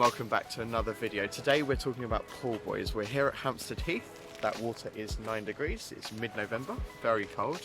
welcome back to another video. Today we're talking about pool buoys. We're here at Hampstead Heath. That water is 9 degrees. It's mid-November, very cold.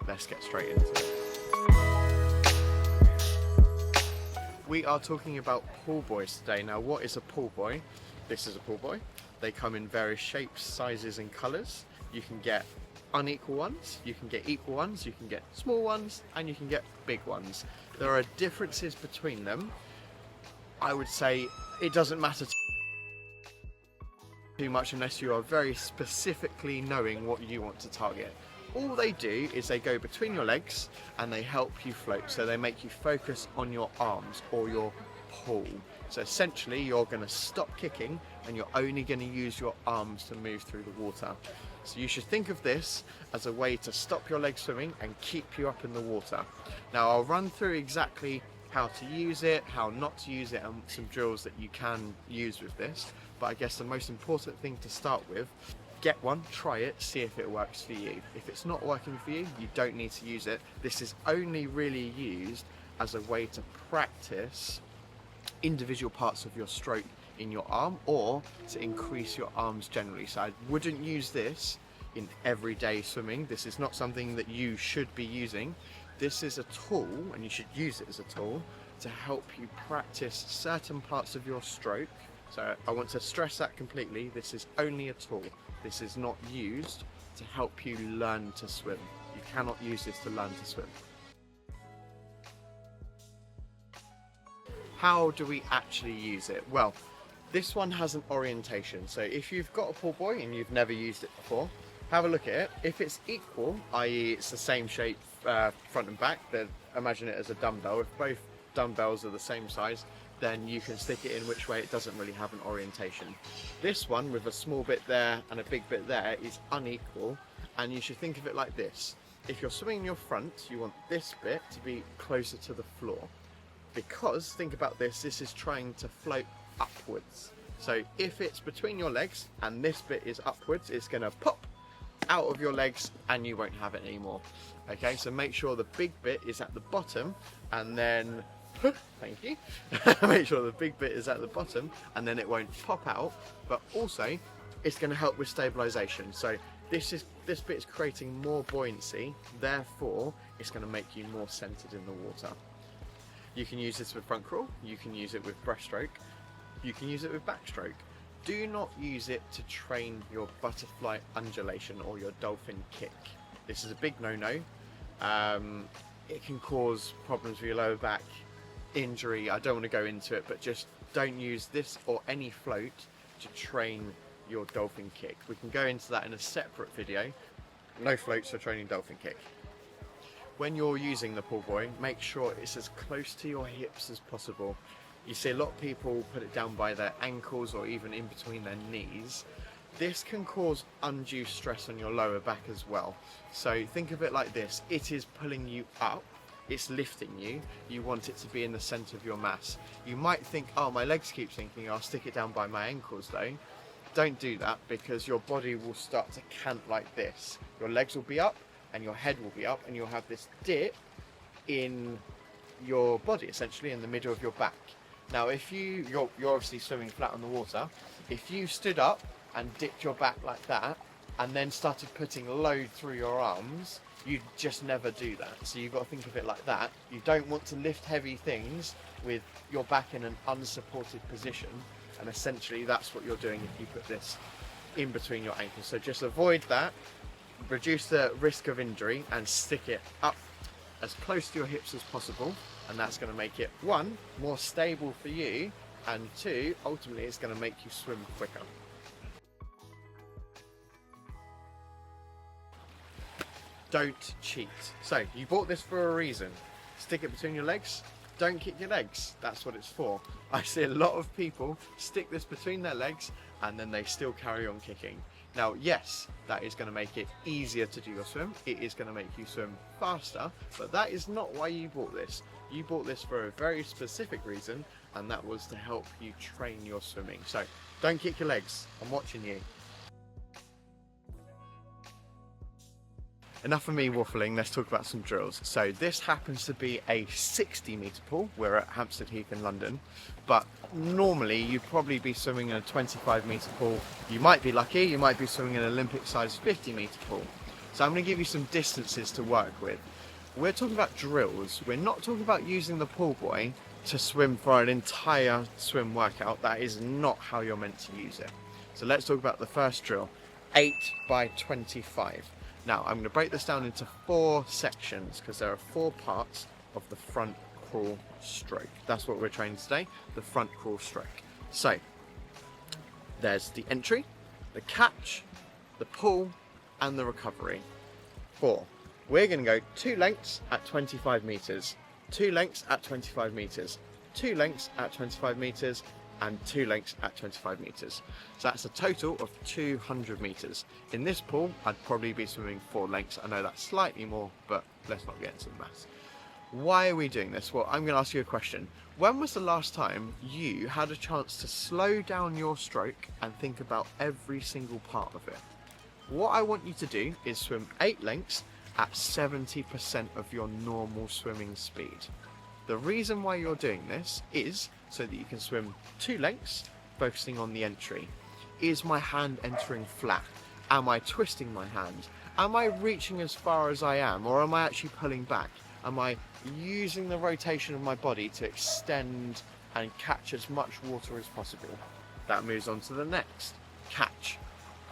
Let's get straight into it. We are talking about pool buoys today. Now, what is a pool buoy? This is a pool buoy. They come in various shapes, sizes and colours. You can get unequal ones, you can get equal ones, you can get small ones, and you can get big ones. There are differences between them. I would say it doesn't matter too much unless you are very specifically knowing what you want to target. All they do is they go between your legs and they help you float, so they make you focus on your arms or your pull. So essentially you're going to stop kicking and you're only going to use your arms to move through the water. So you should think of this as a way to stop your legs swimming and keep you up in the water. Now I'll run through exactly how to use it, how not to use it, and some drills that you can use with this. But I guess the most important thing to start with, get one, try it, see if it works for you. If it's not working for you, you don't need to use it. This is only really used as a way to practice individual parts of your stroke in your arm or to increase your arms generally. So I wouldn't use this in everyday swimming. This is not something that you should be using. This is a tool, and you should use it as a tool to help you practice certain parts of your stroke. So I want to stress that completely. This is only a tool. This is not used to help you learn to swim. You cannot use this to learn to swim. How do we actually use it? Well, this one has an orientation. So if you've got a pool buoy and you've never used it before, have a look at it. If it's equal, i.e. it's the same shape front and back, then imagine it as a dumbbell. If both dumbbells are the same size, then you can stick it in which way. It doesn't really have an orientation. This one with a small bit there and a big bit there is unequal, and you should think of it like this. If you're swimming in your front, you want this bit to be closer to the floor, because think about this, this is trying to float upwards. So if it's between your legs and this bit is upwards, it's going to pop out of your legs and you won't have it anymore. Okay, so make sure the big bit is at the bottom, and then thank you. Make sure the big bit is at the bottom and then it won't pop out, but also it's going to help with stabilization. So this bit is creating more buoyancy, therefore it's going to make you more centered in the water. You can use this with front crawl, you can use it with breaststroke, you can use it with backstroke. Do not use it to train your butterfly undulation or your dolphin kick. This is a big no-no. It can cause problems with your lower back, injury. I don't want to go into it, but just don't use this or any float to train your dolphin kick. We can go into that in a separate video. No floats for training dolphin kick. When you're using the pool buoy, make sure it's as close to your hips as possible. You see a lot of people put it down by their ankles or even in between their knees. This can cause undue stress on your lower back as well. So think of it like this. It is pulling you up. It's lifting you. You want it to be in the center of your mass. You might think, oh, my legs keep sinking, I'll stick it down by my ankles though. Don't do that, because your body will start to cant like this. Your legs will be up and your head will be up, and you'll have this dip in your body, essentially in the middle of your back. Now if you're obviously swimming flat on the water, if you stood up and dipped your back like that and then started putting load through your arms, you'd just never do that. So you've got to think of it like that. You don't want to lift heavy things with your back in an unsupported position, and essentially that's what you're doing if you put this in between your ankles. So just avoid that, reduce the risk of injury, and stick it up as close to your hips as possible, and that's going to make it, one, more stable for you, and two, ultimately it's going to make you swim quicker. Don't cheat. So you bought this for a reason. Stick it between your legs. Don't kick your legs. That's what it's for. I see a lot of people stick this between their legs and then they still carry on kicking. Now, yes, that is going to make it easier to do your swim. It is going to make you swim faster, but that is not why you bought this. You bought this for a very specific reason, and that was to help you train your swimming. So don't kick your legs. I'm watching you. enough of me waffling, let's talk about some drills. So this happens to be a 60-metre pool. We're at Hampstead Heath in London, but normally you'd probably be swimming in a 25-metre pool. You might be lucky, you might be swimming in an Olympic-sized 50-metre pool. So I'm going to give you some distances to work with. We're talking about drills. We're not talking about using the pool buoy to swim for an entire swim workout. That is not how you're meant to use it. So let's talk about the first drill, 8 by 25. Now I'm going to break this down into 4 sections because there are 4 parts of the front crawl stroke. That's what we're training today, the front crawl stroke. So there's the entry, the catch, the pull and the recovery. 4. We're going to go 2 lengths at 25 metres, 2 lengths at 25 metres, 2 lengths at 25 metres and 2 lengths at 25 metres. So that's a total of 200 metres. In this pool, I'd probably be swimming 4 lengths. I know that's slightly more, but let's not get into the maths. Why are we doing this? Well, I'm going to ask you a question. When was the last time you had a chance to slow down your stroke and think about every single part of it? What I want you to do is swim 8 lengths at 70% of your normal swimming speed. The reason why you're doing this is so that you can swim 2 lengths, focusing on the entry. Is my hand entering flat? Am I twisting my hand? Am I reaching as far as I am, or am I actually pulling back? Am I using the rotation of my body to extend and catch as much water as possible? That moves on to the next, catch.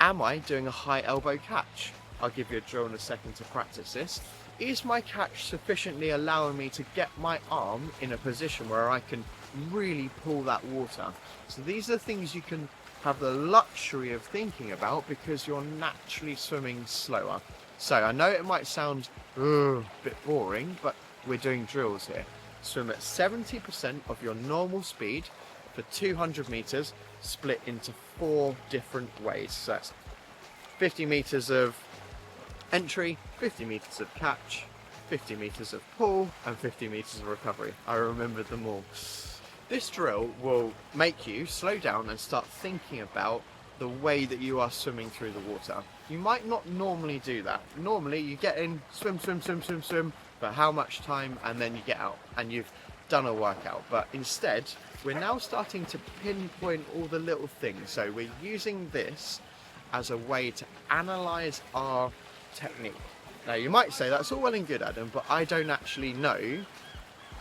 Am I doing a high elbow catch? I'll give you a drill in a second to practice this. Is my catch sufficiently allowing me to get my arm in a position where I can really pull that water? So these are the things you can have the luxury of thinking about because you're naturally swimming slower. So I know it might sound a bit boring, but we're doing drills here. Swim at 70% of your normal speed for 200 metres, split into 4 different ways. So that's 50 metres of entry, 50 metres of catch, 50 metres of pull and 50 metres of recovery. I remembered them all. This drill will make you slow down and start thinking about the way that you are swimming through the water. You might not normally do that. Normally you get in, swim, swim, swim, swim, swim, for how much time, and then you get out and you've done a workout. But instead, we're now starting to pinpoint all the little things. So we're using this as a way to analyse our technique. Now you might say that's all well and good, Adam, but I don't actually know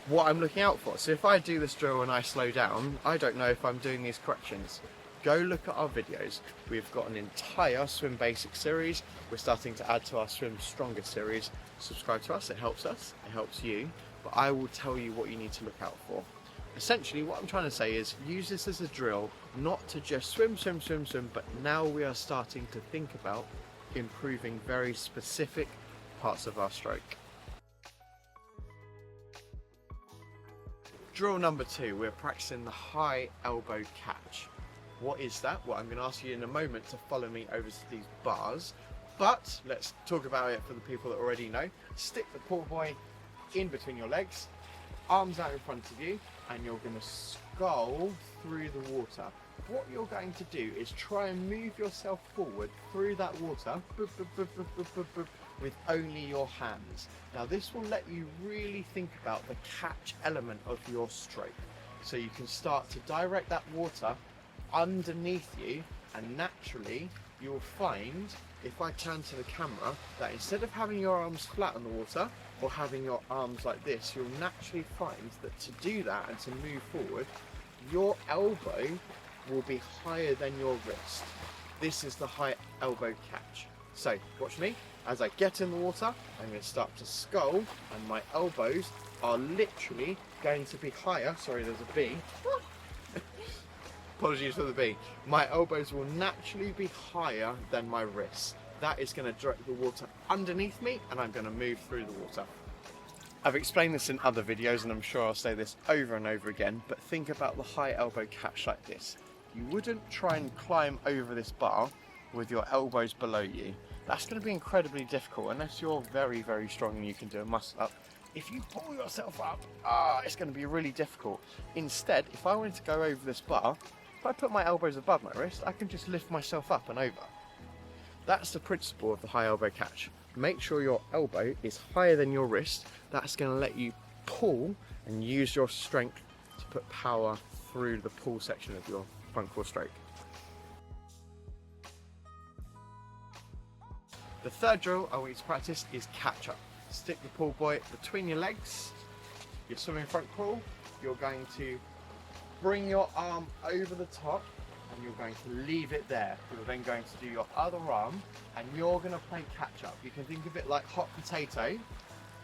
what I'm looking out for. So if I do this drill and I slow down, I don't know if I'm doing these corrections. Go look at our videos. We've got an entire Swim Basic series. We're starting to add to our Swim Stronger series. Subscribe to us, it helps you, but I will tell you what you need to look out for. Essentially what I'm trying to say is use this as a drill, not to just swim, swim, swim, swim, but now we are starting to think about improving very specific parts of our stroke. Drill number 2, we're practicing the high elbow catch. What is that? Well, I'm going to ask you in a moment to follow me over to these bars, but let's talk about it for the people that already know. Stick the pool buoy in between your legs, arms out in front of you, and you're going to scull through the water. What you're going to do is try and move yourself forward through that water with only your hands. Now this will let you really think about the catch element of your stroke. So you can start to direct that water underneath you, and naturally you will find, if I turn to the camera, that instead of having your arms flat on the water or having your arms like this, you'll naturally find that to do that and to move forward, your elbow will be higher than your wrist. This is the high elbow catch. So watch me. As I get in the water, I'm going to start to scull, and my elbows are literally going to be higher. Sorry, there's a bee. Apologies for the bee. My elbows will naturally be higher than my wrists. That is going to direct the water underneath me, and I'm going to move through the water. I've explained this in other videos, and I'm sure I'll say this over and over again, but think about the high elbow catch like this. You wouldn't try and climb over this bar with your elbows below you. That's going to be incredibly difficult unless you're very, very strong and you can do a muscle up. If you pull yourself up, it's going to be really difficult. Instead, if I wanted to go over this bar, if I put my elbows above my wrist, I can just lift myself up and over. That's the principle of the high elbow catch. make sure your elbow is higher than your wrist. That's going to let you pull and use your strength to put power through the pull section of your front core stroke. The third drill I want you to practice is catch up. Stick the pull buoy between your legs. You're swimming front crawl. You're going to bring your arm over the top and you're going to leave it there. You're then going to do your other arm and you're going to play catch up. You can think of it like hot potato,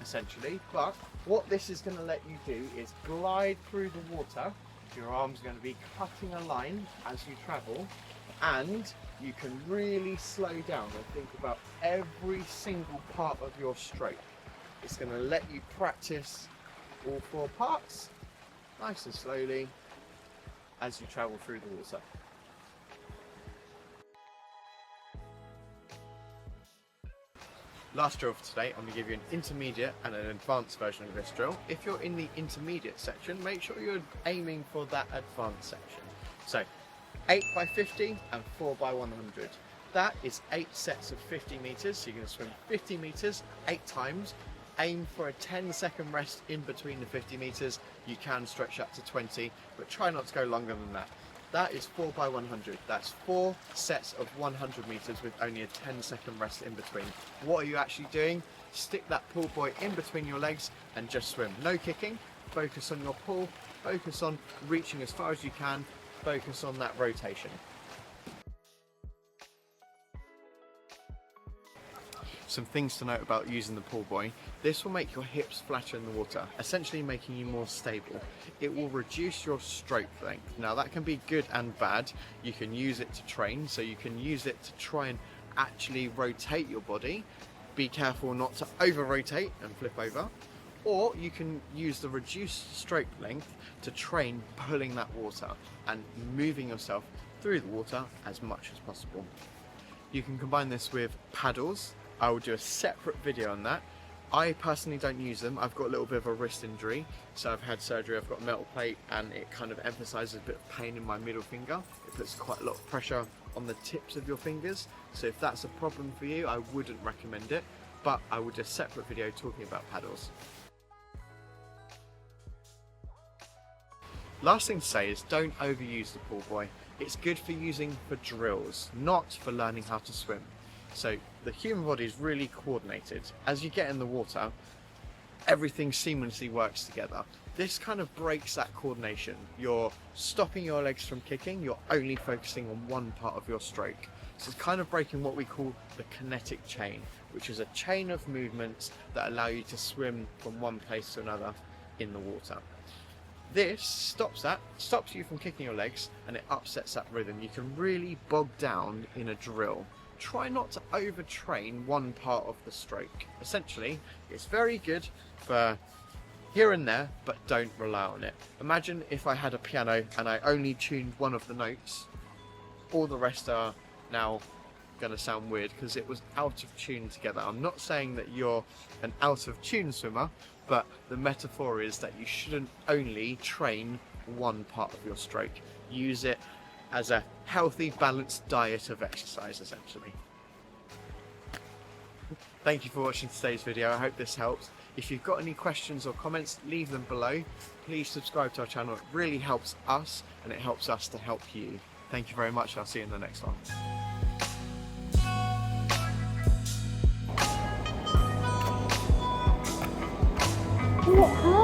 essentially, but what this is going to let you do is glide through the water. Your arm's going to be cutting a line as you travel, and you can really slow down and think about every single part of your stroke. It's going to let you practice all 4 parts nice and slowly as you travel through the water. Last drill for today, I'm going to give you an intermediate and an advanced version of this drill. If you're in the intermediate section, make sure you're aiming for that advanced section. So 8 by 50 and 4 by 100. That is 8 sets of 50 meters. So you're going to swim 50 meters 8 times. Aim for a 10-second rest in between the 50 meters. You can stretch up to 20, but try not to go longer than that. That is 4 by 100. That's 4 sets of 100 meters with only a 10-second rest in between. What are you actually doing? Stick that pull buoy in between your legs and just swim. No kicking. Focus on your pull. Focus on reaching as far as you can. Focus on that rotation. Some things to note about using the pull buoy. This will make your hips flatter in the water, essentially making you more stable. It will reduce your stroke length. Now that can be good and bad. You can use it to train, so you can use it to try and actually rotate your body. Be careful not to over rotate and flip over. Or you can use the reduced stroke length to train pulling that water and moving yourself through the water as much as possible. You can combine this with paddles. I will do a separate video on that. I personally don't use them. I've got a little bit of a wrist injury, so I've had surgery. I've got a metal plate and it kind of emphasizes a bit of pain in my middle finger. It puts quite a lot of pressure on the tips of your fingers. So if that's a problem for you, I wouldn't recommend it, but I will do a separate video talking about paddles. Last thing to say is don't overuse the pull buoy. It's good for using for drills, not for learning how to swim. So the human body is really coordinated. As you get in the water, everything seamlessly works together. This kind of breaks that coordination. You're stopping your legs from kicking, you're only focusing on one part of your stroke. So it's kind of breaking what we call the kinetic chain, which is a chain of movements that allow you to swim from one place to another in the water. This stops you from kicking your legs, and it upsets that rhythm. You can really bog down in a drill. Try not to overtrain one part of the stroke. Essentially, it's very good for here and there, but don't rely on it. Imagine if I had a piano and I only tuned one of the notes. All the rest are now going to sound weird because it was out of tune together. I'm not saying that you're an out of tune swimmer, but the metaphor is that you shouldn't only train one part of your stroke. Use it as a healthy, balanced diet of exercise, essentially. Thank you for watching today's video. I hope this helps. If you've got any questions or comments, leave them below. Please subscribe to our channel. It really helps us, and it helps us to help you. Thank you very much. I'll see you in the next one. What?